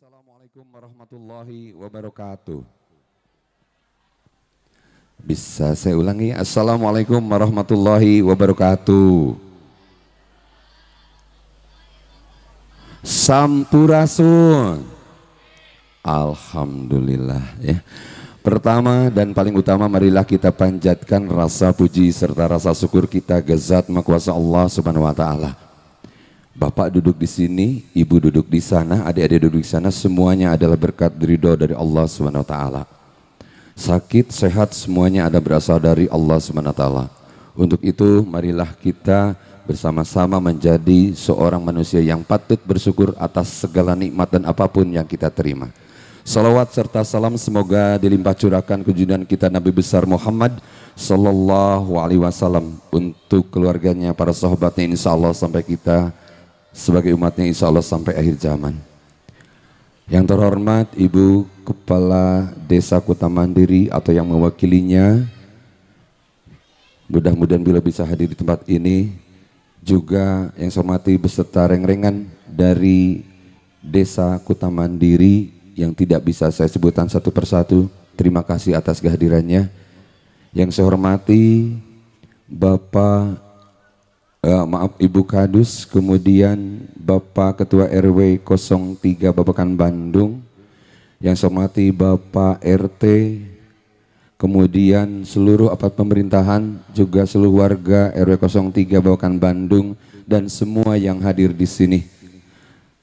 Assalamualaikum warahmatullahi wabarakatuh. Bisa saya ulangi? Assalamualaikum warahmatullahi wabarakatuh. Sampurasun. Alhamdulillah ya. Pertama dan paling utama marilah kita panjatkan rasa puji serta rasa syukur kita ke Zat Maha Kuasa Allah Subhanahu wa taala. Bapak duduk di sini, ibu duduk di sana, adik-adik duduk di sana, semuanya adalah berkat ridho dari Allah Subhanahu wa taala. Sakit, sehat semuanya ada berasal dari Allah Subhanahu wa taala. Untuk itu marilah kita bersama-sama menjadi seorang manusia yang patut bersyukur atas segala nikmat dan apapun yang kita terima. Salawat serta salam semoga dilimpah curahkan ke junjungan kita Nabi besar Muhammad sallallahu alaihi wasallam untuk keluarganya, para sahabatnya, insyaallah sampai kita sebagai umatnya insyaallah sampai akhir zaman. Yang terhormat Ibu Kepala Desa Kuta Mandiri atau yang mewakilinya, mudah-mudahan bila bisa hadir di tempat ini. Juga yang saya hormati beserta reng-rengan dari Desa Kuta Mandiri yang tidak bisa saya sebutkan satu persatu, terima kasih atas kehadirannya. Yang saya hormati Bapak Ibu Kadus, kemudian Bapak Ketua RW 03 Babakan Bandung, yang saya hormati Bapak RT, kemudian seluruh aparat pemerintahan, juga seluruh warga RW 03 Babakan Bandung dan semua yang hadir di sini.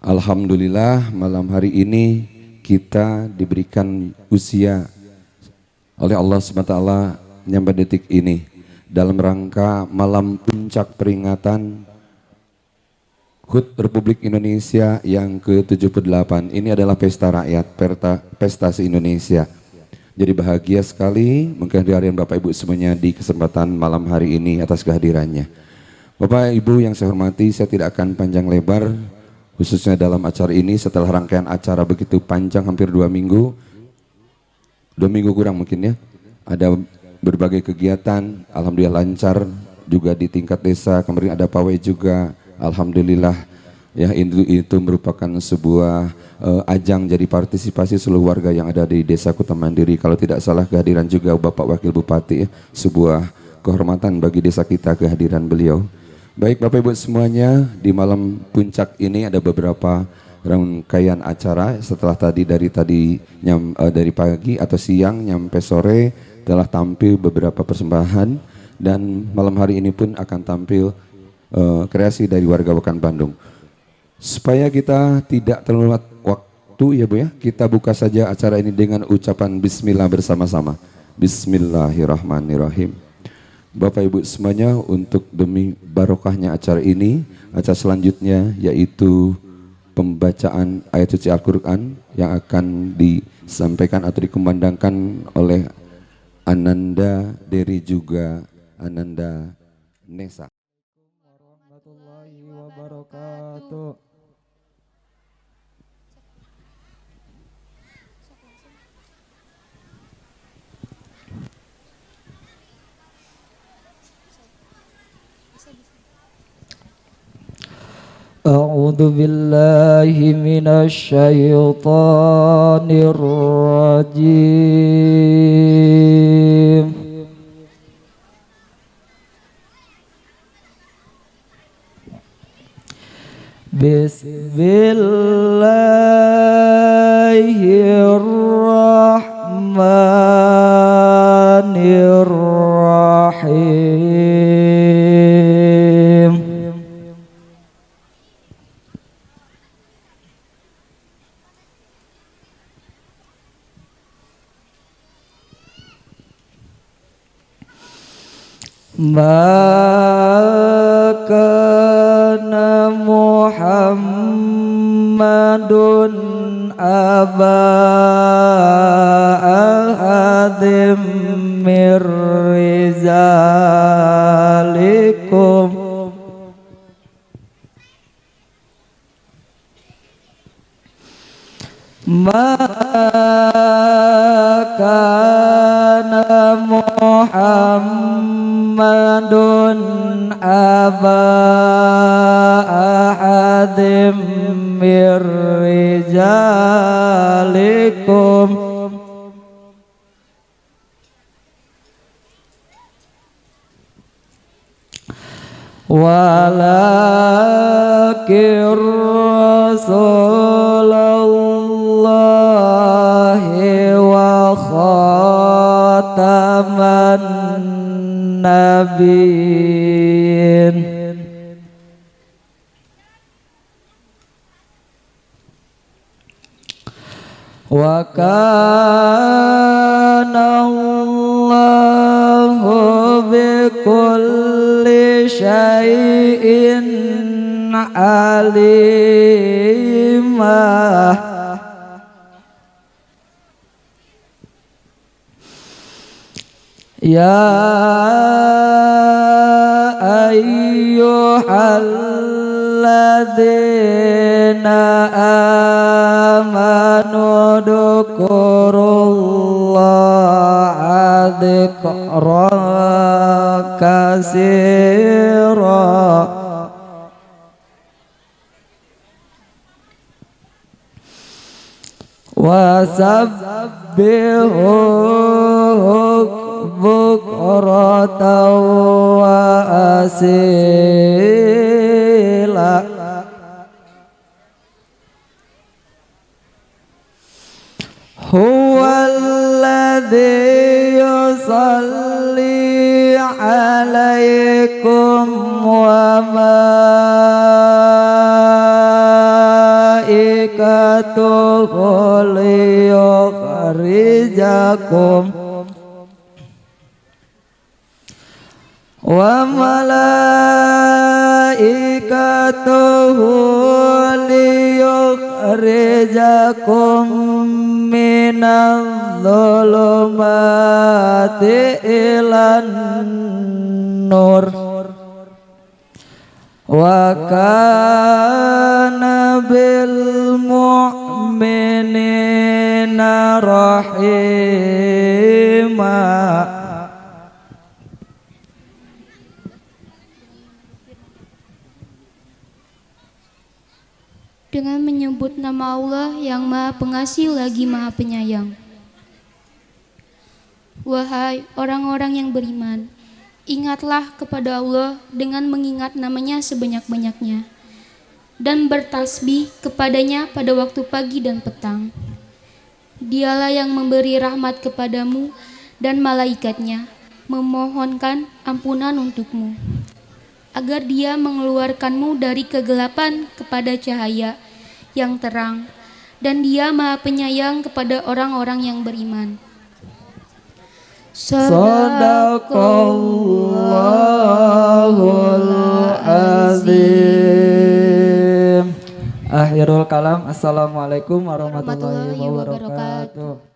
Alhamdulillah malam hari ini kita diberikan usia oleh Allah SWT nyampe detik ini dalam rangka malam puncak peringatan HUT Republik Indonesia yang ke-78. Ini adalah pesta rakyat, pesta se-Indonesia. Jadi bahagia sekali mungkin kehadiran Bapak Ibu semuanya di kesempatan malam hari ini atas kehadirannya. Bapak Ibu yang saya hormati, saya tidak akan panjang lebar khususnya dalam acara ini setelah rangkaian acara begitu panjang hampir 2 minggu. 2 minggu kurang mungkin ya. Ada berbagai kegiatan, alhamdulillah lancar juga di tingkat desa. Kemarin ada pawai juga, alhamdulillah ya, itu merupakan sebuah ajang jadi partisipasi seluruh warga yang ada di Desa Kuta Mandiri. Kalau tidak salah kehadiran juga Bapak Wakil Bupati ya, sebuah kehormatan bagi desa kita kehadiran beliau. Baik Bapak Ibu semuanya, di malam puncak ini ada beberapa rangkaian acara. Setelah tadi dari pagi atau siang nyampe sore telah tampil beberapa persembahan, dan malam hari ini pun akan tampil kreasi dari warga Babakan Bandung. Supaya kita tidak terlalu waktu ya Bu ya, kita buka saja acara ini dengan ucapan bismillah bersama-sama. Bismillahirrahmanirrahim. Bapak Ibu semuanya, untuk demi barokahnya acara ini, acara selanjutnya yaitu pembacaan ayat suci Al-Quran yang akan disampaikan atau dikumandangkan oleh Ananda Deri juga Ananda Nesa. Warahmatullahi wabarakatuh. A'udzu billahi minasy syaithanir rajim. Bismillahirrahmanirrahim. Maka Muhammadun aba ahadim mir rizalikum maka Muhammadun aba ahadim mir rijalikum عليكم ولكن رسول الله وخاتم النبيين وكان الله بكل شيء عليما يا أيها الذين آمنوا اذكروا الله ذكرا كثيرا وسبحوه بكرة وأصيلا هو الذي يصلي عليكم وملائكته ليخرجكم وملائكته ليخرجكم من الظلمات إلى النور وكان بالمؤمنين رحيما. Dengan menyebut nama Allah yang Maha Pengasih lagi Maha Penyayang. Wahai orang-orang yang beriman, ingatlah kepada Allah dengan mengingat namanya sebanyak-banyaknya dan bertasbih kepadanya pada waktu pagi dan petang. Dialah yang memberi rahmat kepadamu dan malaikatnya memohonkan ampunan untukmu, agar dia mengeluarkanmu dari kegelapan kepada cahaya yang terang, dan dia Maha Penyayang kepada orang-orang yang beriman. Sadaqallahul azim. Akhirul kalam. Assalamualaikum warahmatullahi wabarakatuh.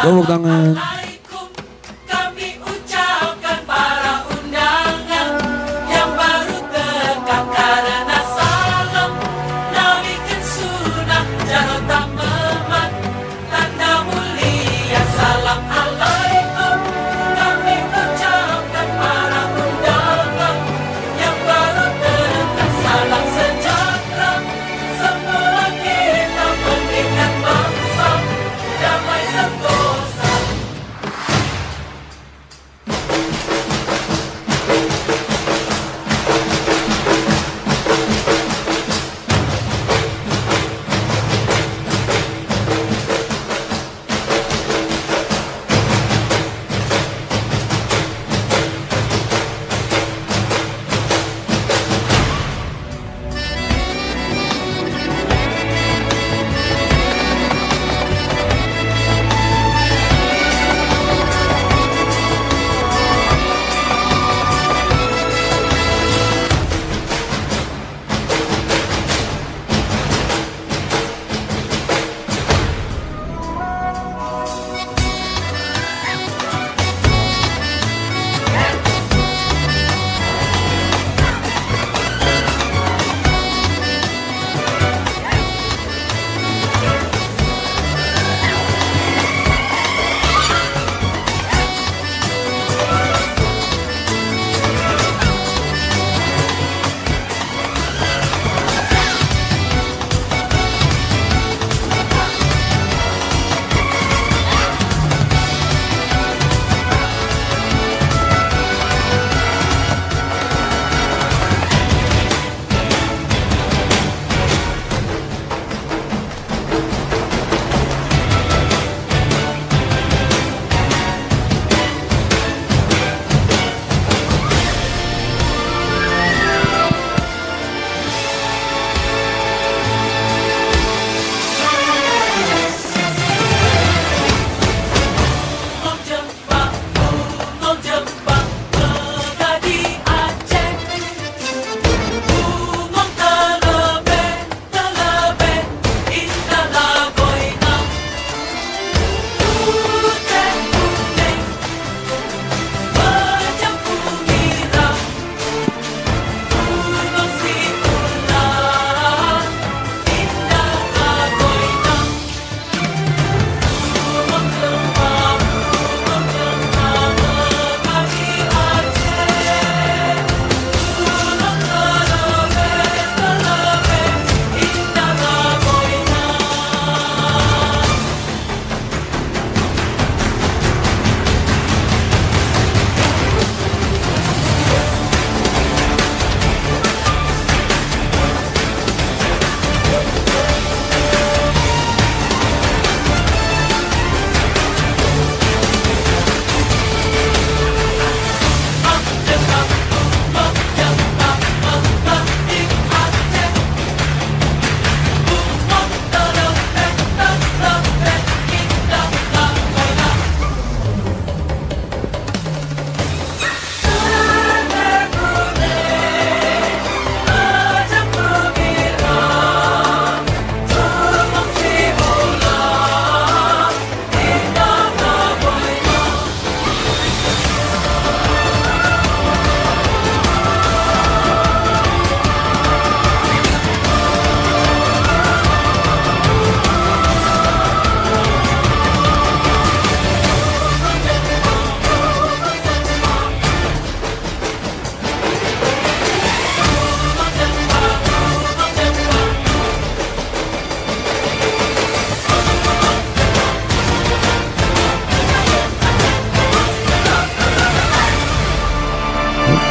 Tepuk tangan. Kami ucapkan para undangan yang baru tegak karena salam nabikan sunnah jangan tak memat tanda mulia salam alaikum. Kami ucapkan para undangan yang baru tegak salam sejahtera semua kita mengingat bangsa damai sentosa.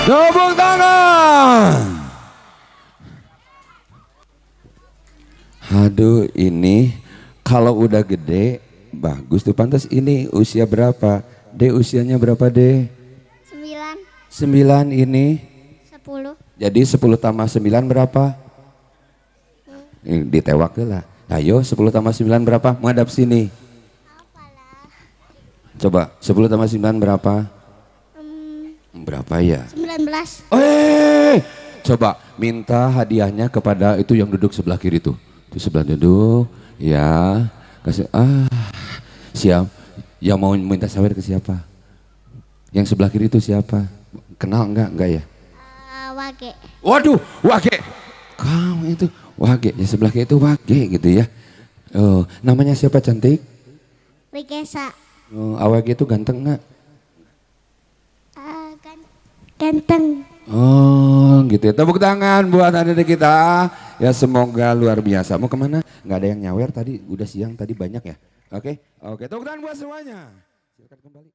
Tepuk tangan. Aduh, ini kalau udah gede bagus tuh, pantas. Ini usia berapa? De usianya berapa, De? 9, 9 ini. 10. Jadi 10 tambah 9 berapa? Ditewak lah. Ayo 10 tambah 9 berapa? Menghadap sini. Coba 10 tambah 9 berapa? Berapa ya? 19. Coba minta hadiahnya kepada itu yang duduk sebelah kiri tuh. Itu sebelah duduk. Ya. Kasih siap. Yang mau minta sawer ke siapa? Yang sebelah kiri itu siapa? Kenal enggak? Enggak ya? Wage. Waduh, Wage. Kamu itu Wage, yang sebelah kiri itu Wage gitu ya. Oh, namanya siapa, cantik? Rikesa. Oh, Wage itu ganteng enggak? Ganteng. Oh gitu ya. Tepuk tangan buat adik-adik kita. Ya semoga luar biasa. Mau kemana? Nggak ada yang nyawer tadi. Udah siang tadi banyak ya. Oke. Tepuk tangan buat semuanya. Silakan kembali.